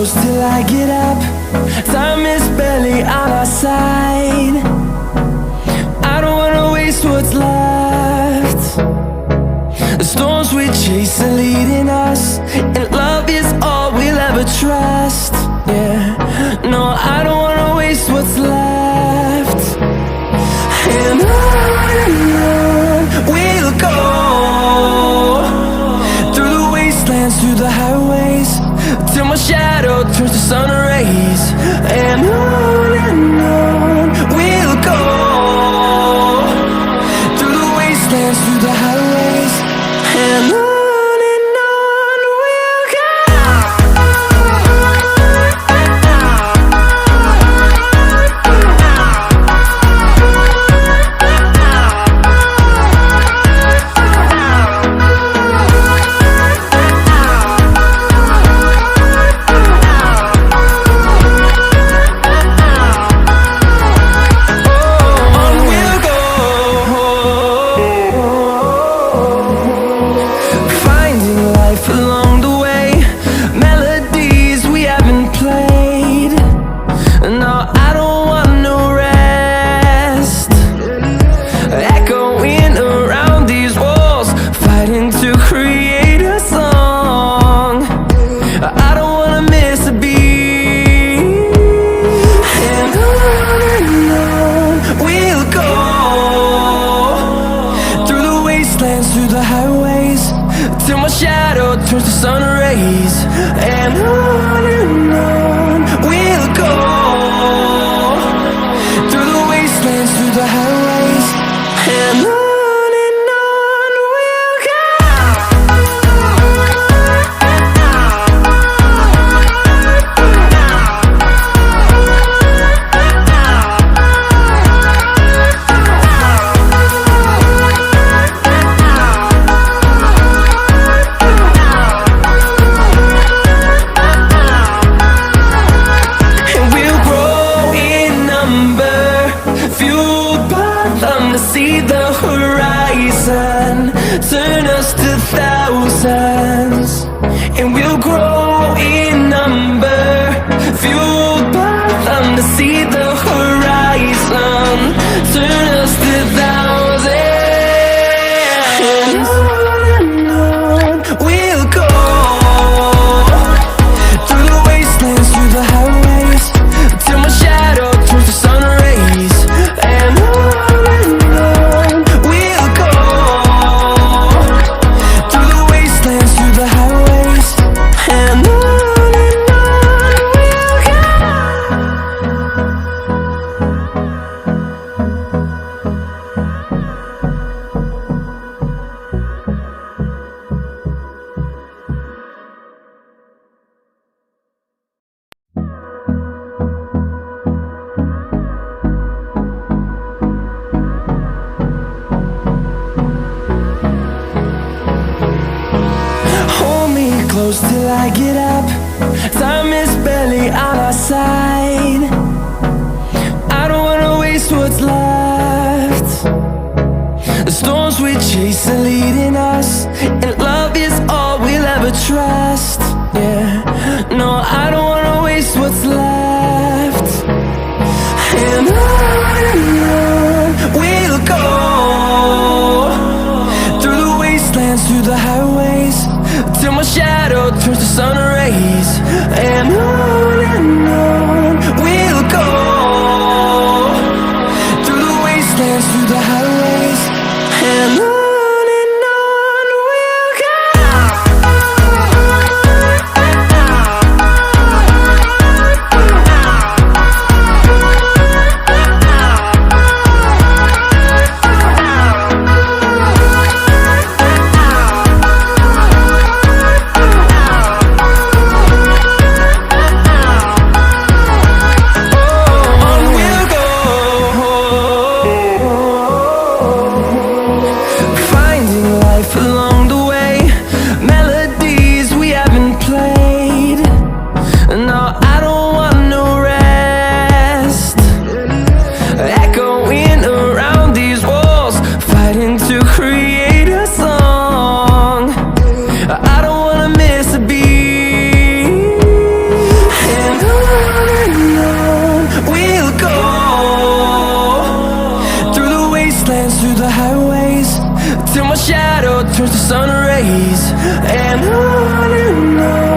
close till I get up. Time is barely on our side. I don't wanna waste what's left. The storms we chase are leading us, and love is all we'll ever trust. Yeah, no, I don't wanna waste what's left. And on we'll go, through the wastelands, through the highways, till my shadow turns to sun rays. And on we'll go, through the wastelands, through the highways, and on we'll go. Through the highways, till my shadow turns to sun rays. And on we'll go, through the wastelands, through the highways, and on we'll go. See the horizon, turn us to thousands, and we'll grow in number, fueled by them. To see the horizon, turn us to thousands, and on we'll go, through the wastelands, through the highways, till my shadow turns to sun rays. And close till I get up. Time is barely on our side. I don't wanna waste what's left. The storms we chase are leading us, and love is all we'll ever trust. Yeah, no, I don't wanna waste what's left. And on we'll go, through the wastelands, through the highways, till my shadow turns to sun rays. And on we'll go, through the wastelands, through the highways, and on. through the highways till my shadow turns to sun rays. And on